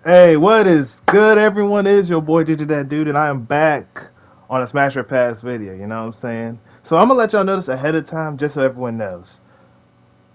Hey, what is good, everyone? It is your boy Ginger That Dude, and I am back on a Smash or Pass video. You know what I'm saying? So I'm gonna let y'all know this ahead of time, just so everyone knows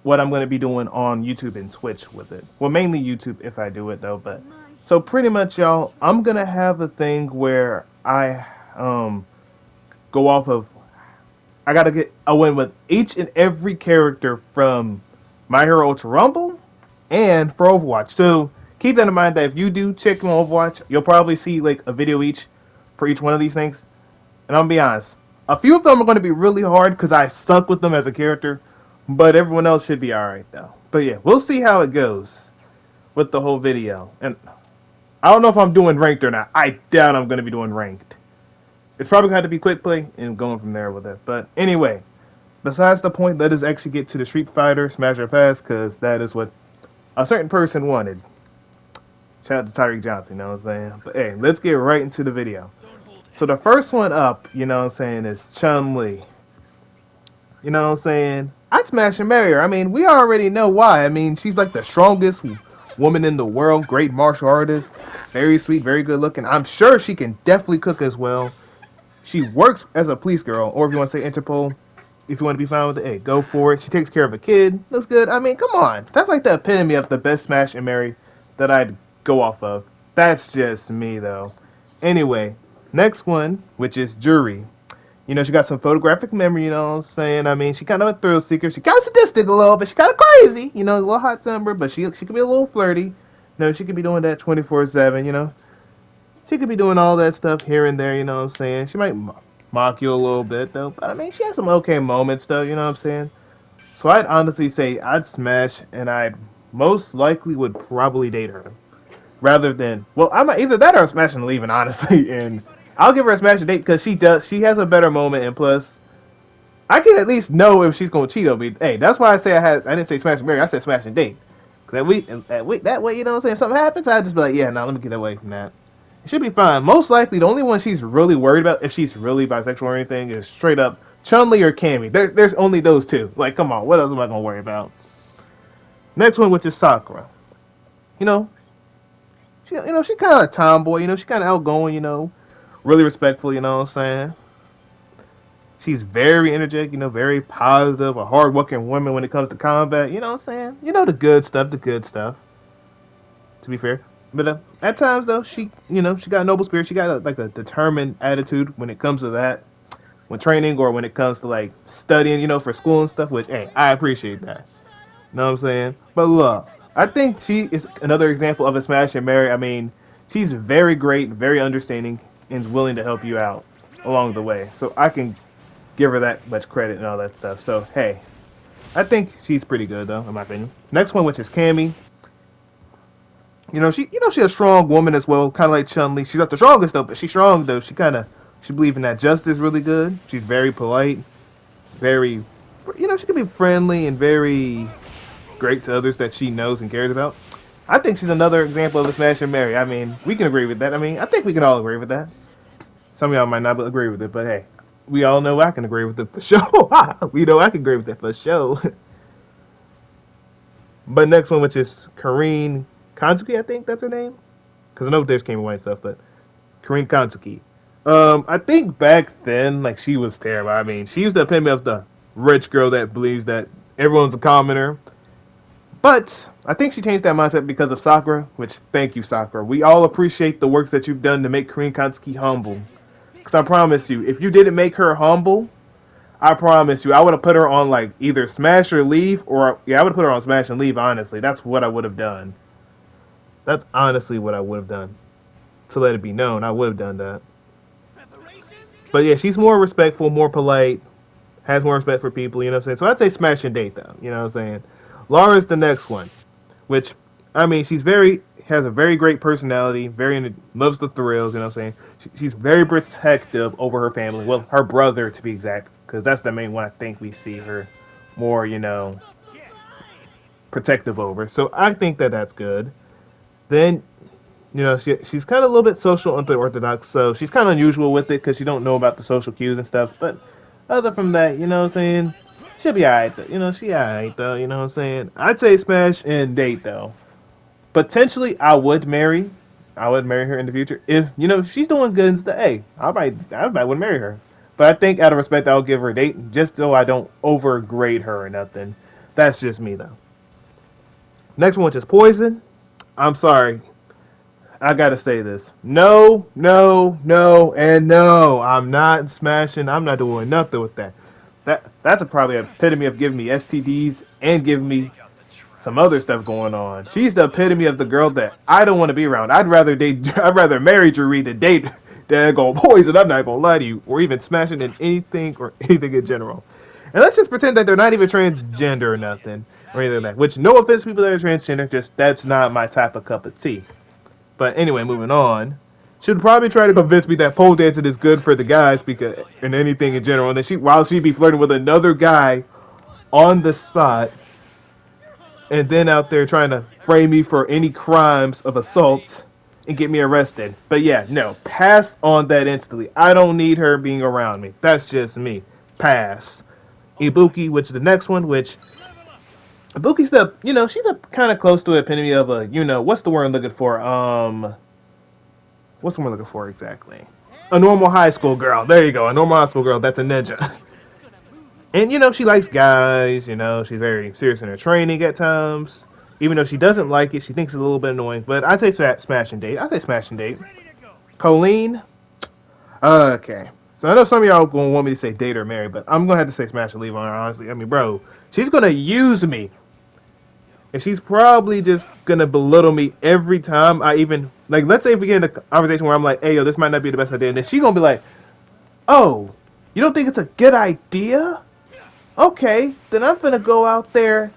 what I'm gonna be doing on YouTube and Twitch with it. Well, mainly YouTube if I do it though. But so pretty much, y'all, I'm gonna have a thing where I go off of. I gotta get a win with each and every character from My Hero Ultra Rumble and for Overwatch. So keep that in mind that if you do check on Overwatch, you'll probably see like a video each for each one of these things. And I'll be honest, a few of them are going to be really hard because I suck with them as a character, but everyone else should be alright though. But yeah, we'll see how it goes with the whole video. And I don't know if I'm doing ranked or not. I doubt I'm going to be doing ranked. It's probably going to have to be quick play and going from there with it. But anyway, besides the point, let us actually get to the Street Fighter Smash or Pass because that is what a certain person wanted. Shout out to Tyreek Johnson, you know what I'm saying? But hey, let's get right into the video. So the first one up, you know what I'm saying, is Chun-Li. You know what I'm saying? I'd smash and marry her. I mean, we already know why. I mean, she's like the strongest woman in the world, great martial artist, very sweet, very good looking. I'm sure she can definitely cook as well. She works as a police girl, or if you want to say Interpol, if you want to be fine with it, hey, go for it. She takes care of a kid. Looks good. I mean, come on. That's like the epitome of the best smash and marry that I'd go off of. That's just me, though. Anyway, next one, which is Jury. You know, she got some photographic memory, you know what I'm saying? I mean, she kind of a thrill seeker. She kind of sadistic a little, but she kind of crazy. You know, a little hot temper, but she could be a little flirty. You know, she could be doing that 24/7, you know? She could be doing all that stuff here and there, you know what I'm saying? She might mock you a little bit, though. But, I mean, she has some okay moments, though, you know what I'm saying? So I'd honestly say I'd smash, and I'd most likely would probably date her. Rather than, well, I'm either that or I'm smashing and leaving, honestly. And I'll give her a smash and date because she has a better moment, and plus, I can at least know if she's going to cheat on me. Hey, that's why I didn't say smash and marry, I said smash and date. That way, you know what I'm saying? If something happens, I'd just be like, yeah, no, let me get away from that. It should be fine. Most likely, the only one she's really worried about, if she's really bisexual or anything, is straight up Chun-Li or Cammy. There's only those two. Like, come on, what else am I gonna worry about? Next one, which is Sakura. You know, she kind of a tomboy. You know, she kind of outgoing. You know, really respectful. You know what I'm saying? She's very energetic. You know, very positive. A hard-working woman when it comes to combat. You know what I'm saying? You know the good stuff. The good stuff. To be fair. But at times, though, she got a noble spirit. She got like a determined attitude when it comes to that, when training or when it comes to like studying, you know, for school and stuff. Which, hey, I appreciate that. You know what I'm saying? But look, I think she is another example of a smash and marry. I mean, she's very great, very understanding, and is willing to help you out along the way. So I can give her that much credit and all that stuff. So hey, I think she's pretty good though, in my opinion. Next one, which is Cammy. She's a strong woman as well, kind of like Chun Li. She's not the strongest though, but she's strong though. She believes in that justice really good. She's very polite, very, she can be friendly and very great to others that she knows and cares about. I think she's another example of a smash and marry. I mean, we can agree with that. I mean, I think we can all agree with that. Some of y'all might not agree with it, but hey, we all know I can agree with it for sure. We know I can agree with that for sure. But next one, which is Karine Kansuki, I think that's her name. Because I know there's Game White stuff, but Karine Kansuki. I think back then, like, she was terrible. I mean, she was the epitome of the rich girl that believes that everyone's a commoner. But I think she changed that mindset because of Sakura, which, thank you, Sakura. We all appreciate the works that you've done to make Karine Kansuki humble. Because I promise you, if you didn't make her humble, I promise you, I would have put her on, like, either Smash or Leave, or, yeah, I would have put her on Smash and Leave, honestly. That's what I would have done. That's honestly what I would have done. To let it be known, I would have done that. But yeah, she's more respectful, more polite, has more respect for people, you know what I'm saying? So I'd say smash and date, though, you know what I'm saying? Laura's the next one, which, I mean, has a very great personality, loves the thrills, you know what I'm saying? She's very protective over her family, well, her brother, to be exact, because that's the main one I think we see her more, protective over. So I think that that's good. Then, she's kind of a little bit social unorthodox, so she's kind of unusual with it because she don't know about the social cues and stuff. But other from that, you know what I'm saying, she'll be alright though. She alright though. You know what I'm saying. I'd say smash and date though. Potentially, I would marry her in the future if she's doing good and stuff. Hey, I might would marry her. But I think out of respect, I'll give her a date just so I don't overgrade her or nothing. That's just me though. Next one, which is Poison. I'm sorry, I gotta say this. No, no, no, and no. I'm not smashing. I'm not doing nothing with that. That's probably an epitome of giving me STDs and giving me some other stuff going on. She's the epitome of the girl that I don't want to be around. I'd rather date. I'd rather marry Jeree than date than go Poison. I'm not gonna lie to you, or even smashing in anything or anything in general. And let's just pretend that they're not even transgender or nothing or anything like that. Which, no offense, people that are transgender, just that's not my type of cup of tea. But anyway, moving on. She'd probably try to convince me that pole dancing is good for the guys because and anything in general. And then while she'd be flirting with another guy on the spot, and then out there trying to frame me for any crimes of assault and get me arrested. But yeah, no, pass on that instantly. I don't need her being around me. That's just me. Pass. Ibuki, which is the next one, which Ibuki's she's a kind of close to the epitome of a, what's the word I'm looking for? What's the word I'm looking for exactly? A normal high school girl. There you go. A normal high school girl that's a ninja. And, she likes guys, she's very serious in her training at times. Even though she doesn't like it, she thinks it's a little bit annoying. But I'd say smash and date. I'd say smash and date. Colleen. Okay. So I know some of y'all going to want me to say date or marry, but I'm going to have to say smash and leave on her, honestly. I mean, bro, she's going to use me. And she's probably just going to belittle me every time I even, like, let's say if we get in a conversation where I'm like, hey, yo, this might not be the best idea. And then she's going to be like, oh, you don't think it's a good idea? Okay, then I'm going to go out there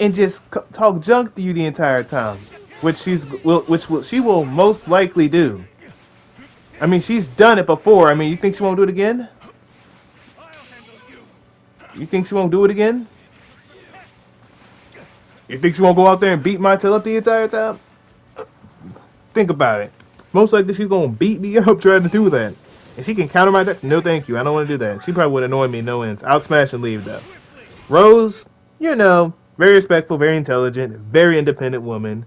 and just talk junk to you the entire time. Which she will most likely do. I mean, she's done it before. I mean, you think she won't do it again? You think she won't do it again? You think she won't go out there and beat my tail up the entire time? Think about it. Most likely she's going to beat me up trying to do that. And she can counter my attacks. No, thank you. I don't want to do that. She probably would annoy me no ends. I'll smash and leave, though. Rose, very respectful, very intelligent, very independent woman.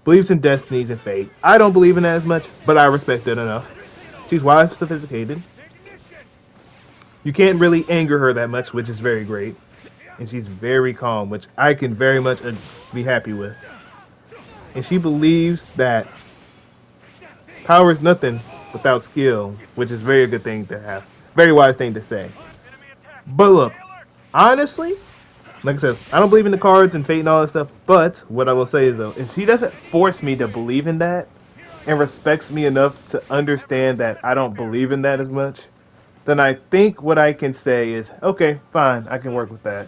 Believes in destinies and fate. I don't believe in that as much, but I respect it enough. She's wise, sophisticated. You can't really anger her that much, which is very great. And she's very calm, which I can very much be happy with. And she believes that power is nothing without skill, which is a very good thing to have. Very wise thing to say. But look, honestly, like I said, I don't believe in the cards and fate and all that stuff, but what I will say is, though, if she doesn't force me to believe in that and respects me enough to understand that I don't believe in that as much, then I think what I can say is, okay, fine, I can work with that.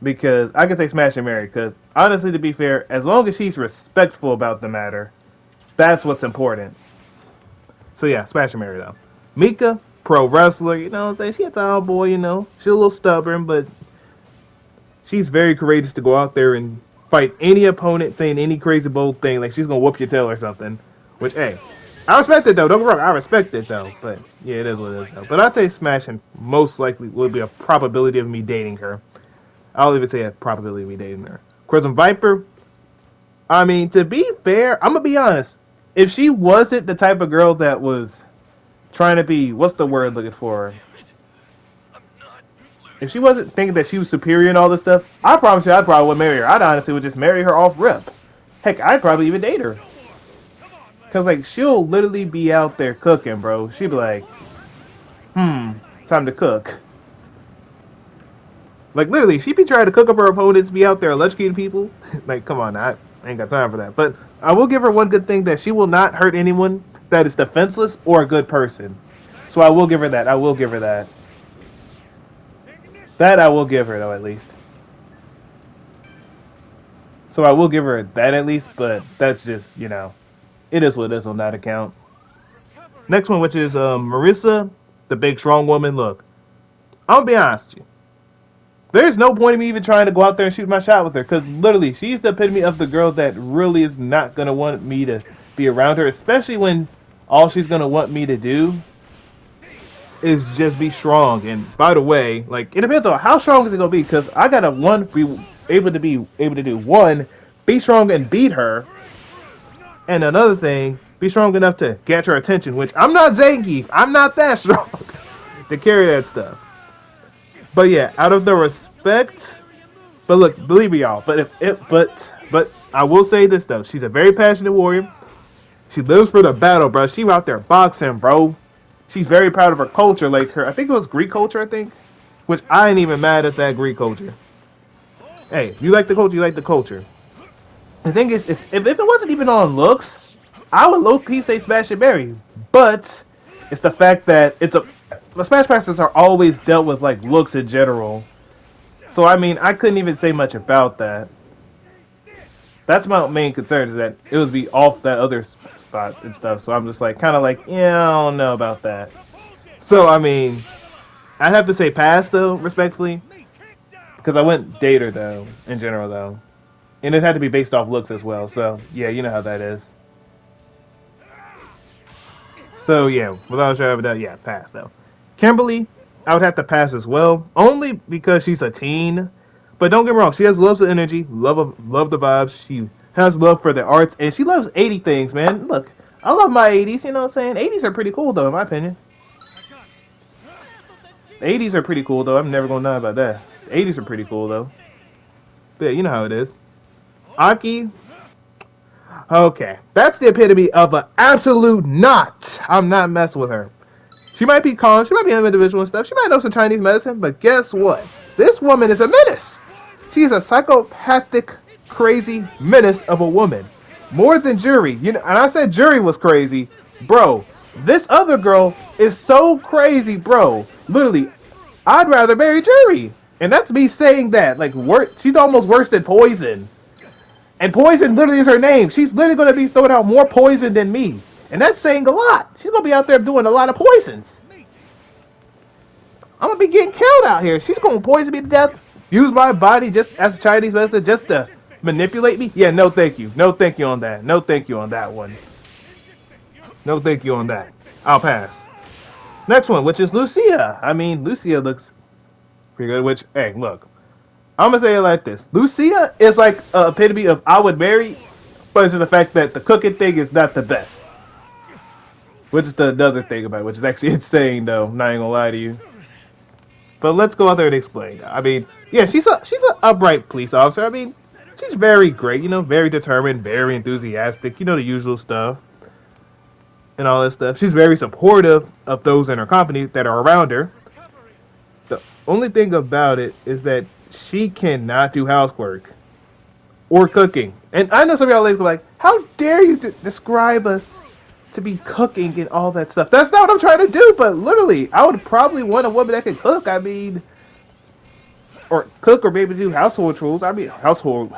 Because I can say smash and marry, because honestly, to be fair, as long as she's respectful about the matter, that's what's important. So yeah, smash and marry though. Mika, pro wrestler, you know what I'm saying? She's a tomboy, she's a little stubborn, but she's very courageous to go out there and fight any opponent saying any crazy bold thing, like she's gonna whoop your tail or something. Which, hey, I respect it though, don't get me wrong, I respect it though, but yeah, it is what it is though. But I'd say smashing most likely would be a probability of me dating her. I'll even say a probability of me dating her. Crimson Viper, I mean, to be fair, I'm gonna be honest, if she wasn't the type of girl that was trying to be, what's the word looking for? If she wasn't thinking that she was superior and all this stuff, I promise you I probably would marry her. I'd honestly would just marry her off rip. Heck, I'd probably even date her. Because, like, she'll literally be out there cooking, bro. She'd be like, time to cook. Like, literally, she'd be trying to cook up her opponents, be out there electrocuting people. Like, come on, I ain't got time for that. But I will give her one good thing, that she will not hurt anyone that is defenseless or a good person. So I will give her that. I will give her that. That I will give her, though, at least. So I will give her that at least, but that's just, it is what it is on that account. Next one, which is Marissa, the big strong woman. Look, I'm going to be honest with you. There's no point in me even trying to go out there and shoot my shot with her, because literally, she's the epitome of the girl that really is not going to want me to be around her, especially when all she's going to want me to do is just be strong. And by the way, like, it depends on how strong is it going to be, because I got a able to do one, be strong and beat her, and another thing, be strong enough to get her attention. Which I'm not Zangief. I'm not that strong to carry that stuff. But yeah, out of the respect. But look, believe me, y'all. But if it, but I will say this though, she's a very passionate warrior. She lives for the battle, bro. She out there boxing, bro. She's very proud of her culture, like her. I think it was Greek culture. I think, which I ain't even mad at that Greek culture. Hey, you like the culture, you like the culture. The thing is, if it wasn't even on looks, I would low key say Smash and Berry. But it's the fact that the Smash Masters are always dealt with like looks in general. So I mean, I couldn't even say much about that. That's my main concern is that it was be off that other spots and stuff. So I'm just like, kind of like, yeah, I don't know about that. So I mean, I'd have to say pass though, respectfully, because I went dater though in general though, and it had to be based off looks as well. So yeah, you know how that is. So yeah, without a shadow of a doubt, yeah, pass though. Kimberly, I would have to pass as well, only because she's a teen. But don't get me wrong, she has loves of energy, love the vibes. She has love for the arts, and she loves 80 things, man. Look, I love my 80s. You know what I'm saying? 80s are pretty cool though, in my opinion. The 80s are pretty cool though. I'm never gonna lie about that. The 80s are pretty cool though. But yeah, you know how it is. Aki, okay, that's the epitome of an absolute not. I'm not messing with her. She might be calm, she might be an individual and stuff. She might know some Chinese medicine, but guess what? This woman is a menace. She's a psychopathic, crazy menace of a woman. More than Jury. You know, and I said Jury was crazy. Bro, this other girl is so crazy, bro. Literally, I'd rather marry Jury. And that's me saying that. Like, she's almost worse than Poison. And Poison literally is her name. She's literally going to be throwing out more poison than me. And that's saying a lot. She's going to be out there doing a lot of poisons. I'm going to be getting killed out here. She's going to poison me to death. Use my body just as a Chinese medicine just to manipulate me. Yeah, no thank you. No thank you on that. No thank you on that one. No thank you on that. I'll pass. Next one, which is Lucia. I mean, Lucia looks pretty good. Which, hey, look. I'm going to say it like this. Lucia is like a epitome of I would marry, but it's just the fact that the cooking thing is not the best. Which is the other thing about it, which is actually insane, though. I'm not even gonna lie to you. But let's go out there and explain. I mean, yeah, she's an upright police officer. I mean, she's very great, you know, very determined, very enthusiastic, you know, the usual stuff. And all that stuff. She's very supportive of those in her company that are around her. The only thing about it is that she cannot do housework or cooking. And I know some of y'all ladies go like, how dare you describe us to be cooking and all that stuff. That's not what I'm trying to do, but literally, I would probably want a woman that can cook. I mean, or cook or maybe do household chores. I mean, household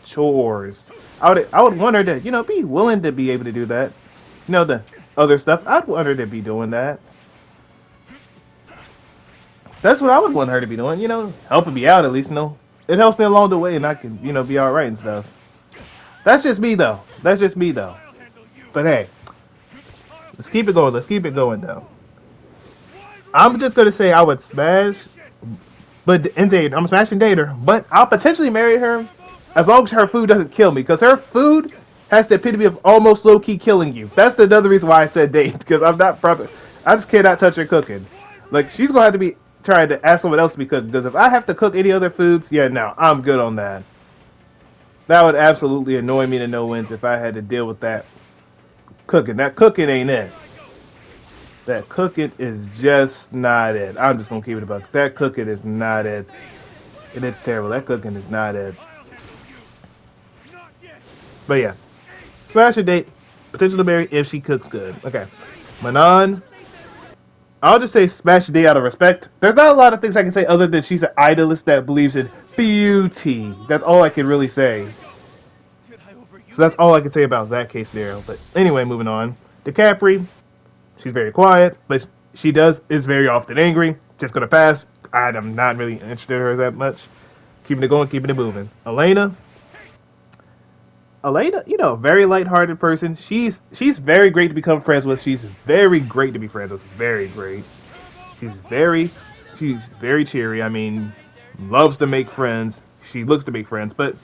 chores. I would want her to, you know, be willing to be able to do that. You know, the other stuff. I'd want her to be doing that. That's what I would want her to be doing. You know, helping me out at least. You know, it helps me along the way, and I can, you know, be all right and stuff. That's just me though. That's just me though. But hey, let's keep it going. Let's keep it going, though. I'm just gonna say I would smash, but in date, I'm smashing date her. But I'll potentially marry her as long as her food doesn't kill me, because her food has the epitome of almost low key killing you. That's another reason why I said date, because I'm not probably. I just cannot touch her cooking. Like she's gonna have to be trying to ask someone else to be cooking. Because if I have to cook any other foods, yeah, no, I'm good on that. That would absolutely annoy me to no ends if I had to deal with that. Cooking. That cooking ain't it. That cooking is just not it. I'm just gonna keep it about that cooking is not it. And it's terrible. That cooking is not it. But yeah. Smash a date. Potential to marry if she cooks good. Okay. Manon. I'll just say smash a date out of respect. There's not a lot of things I can say other than she's an idolist that believes in beauty. That's all I can really say. So that's all I can say about that case scenario. But anyway, moving on. DiCaprio, she's very quiet, but she is very often angry. Just gonna pass. I'm not really interested in her that much. Keeping it going, keeping it moving. Elena, you know, very lighthearted person. She's very great to become friends with. She's very great to be friends with. Very great. She's very cheery. I mean, loves to make friends. She looks to make friends, but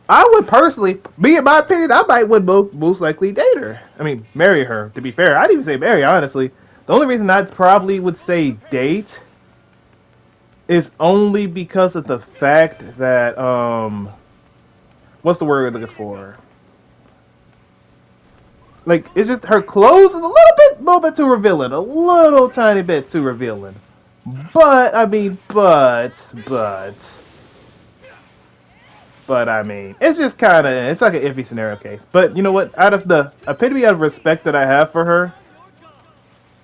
I would personally, me in my opinion, I might would most likely date her. I mean, marry her. To be fair, I'd even say marry. Honestly, the only reason I probably would say date is only because of the fact that what's the word we're looking for? Like, it's just her clothes is a little bit too revealing, a little tiny bit too revealing. But I mean, but I mean, it's just kind of, it's like an iffy scenario case. But you know what? Out of the epitome of respect that I have for her,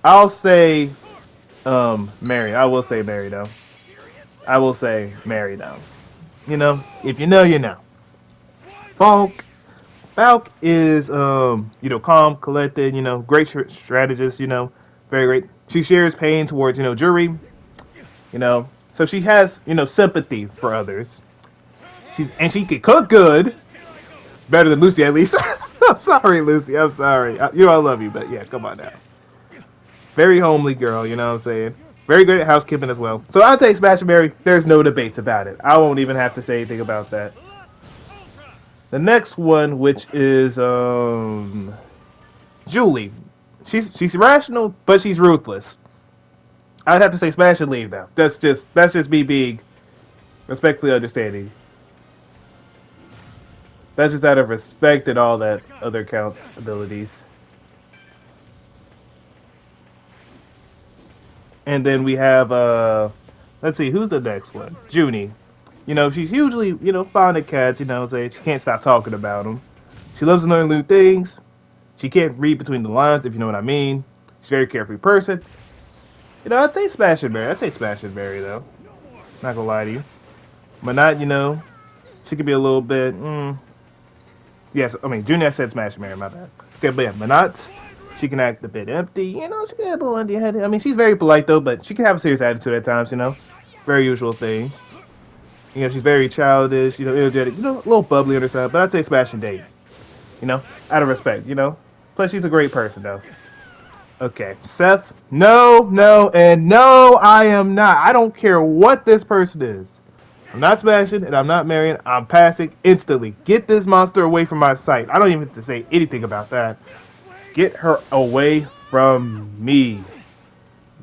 I'll say, Mary. I will say Mary though. I will say Mary though. You know, if you know, you know. Falk. Falk is, you know, calm, collected. You know, great strategist. You know, very great. She shares pain towards, you know, Juri. You know, so she has, you know, sympathy for others. She can cook good, better than Lucy at least. I'm sorry, Lucy. I'm sorry. You know I love you, but yeah, come on now. Very homely girl, you know what I'm saying? Very good at housekeeping as well. So I'll take Smash and Mary. There's no debates about it. I won't even have to say anything about that. The next one, which is Julie. She's rational, but she's ruthless. I'd have to say Smash and leave now. That's just me being respectfully understanding. That's just out of respect and all that other counts abilities. And then we have let's see, who's the next one? Junie. You know, she's hugely, you know, fond of cats, you know, say she can't stop talking about them. She loves to learn new things. She can't read between the lines, if you know what I mean. She's a very carefree person. You know, I'd say Smash and Berry. I'd say Smash and Berry, though. Not gonna lie to you. But not, you know, she could be a little bit, yes, I mean, Junie, I said Smash and Berry, my bad. Okay, but yeah, Manat, she can act a bit empty, you know, she can get a little empty-headed. I mean, she's very polite, though, but she can have a serious attitude at times, you know. Very usual thing. You know, she's very childish, you know, energetic, you know, a little bubbly on her side, but I'd say Smash and Date. You know, out of respect, you know. Plus, she's a great person, though. Okay, Seth, no, and no, I am not. I don't care what this person is. I'm not smashing, and I'm not marrying. I'm passing instantly. Get this monster away from my sight. I don't even have to say anything about that. Get her away from me.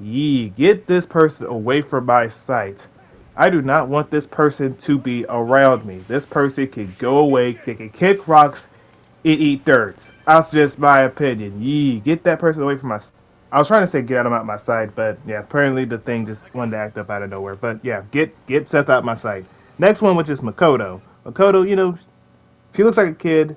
Yee, get this person away from my sight. I do not want this person to be around me. This person can go away. They can kick rocks and eat dirt. That's just my opinion. Yee, get that person away from my sight. I was trying to say get out of my sight, but yeah, apparently the thing just wanted to act up out of nowhere. But yeah, get Seth out my sight. Next one, which is Makoto. Makoto, you know, she looks like a kid.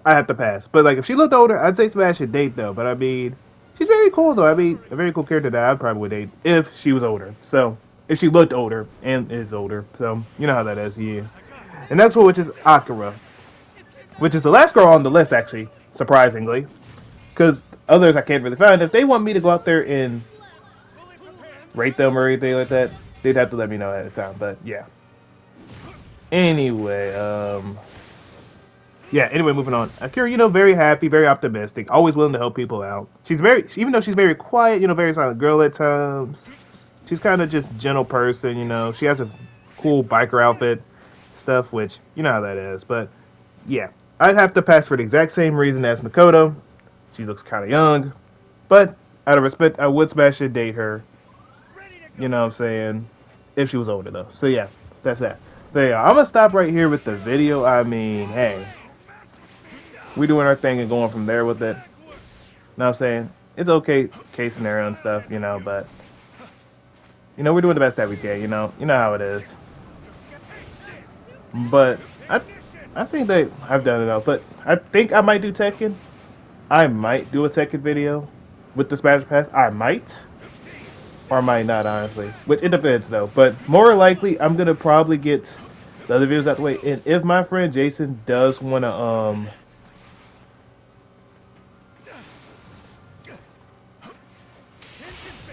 I have to pass. But like, if she looked older, I'd say Smash and date though. But I mean, she's very cool though. I mean, a very cool character that I probably would date if she was older. So if she looked older and is older, so you know how that is. Yeah. And next one, which is Akira, which is the last girl on the list actually, surprisingly, because others I can't really find. If they want me to go out there and rate them or anything like that, they'd have to let me know ahead of time. But yeah. Anyway, moving on. Akira, you know, very happy, very optimistic, always willing to help people out. Even though she's very quiet, you know, very silent girl at times. She's kind of just gentle person, you know. She has a cool biker outfit stuff, which you know how that is. But yeah, I'd have to pass for the exact same reason as Makoto. She looks kind of young, but out of respect, I would smash and date her. You know what I'm saying? If she was older, though. So yeah, that's that. But yeah, I'm going to stop right here with the video. I mean, hey, we doing our thing and going from there with it. You know what I'm saying? It's okay, case scenario and stuff, you know, but, you know, we're doing the best that we can, you know how it is. But I think I've done enough, but I think I might do Tekken. I might do a Tekken video with the Smash Pass. I might. Or I might not, honestly. Which, it depends, though. But more likely, I'm going to probably get the other videos out the way. And if my friend Jason does want to,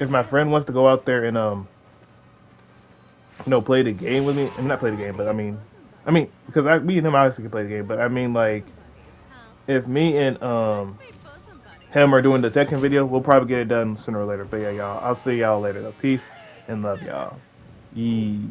if my friend wants to go out there and, you know, play the game with me. I mean, not play the game, but I mean, because me and him obviously can play the game. But I mean, like, if me and, him are doing the Tekken video, we'll probably get it done sooner or later. But yeah, y'all, I'll see y'all later though. Peace and love y'all. Yee.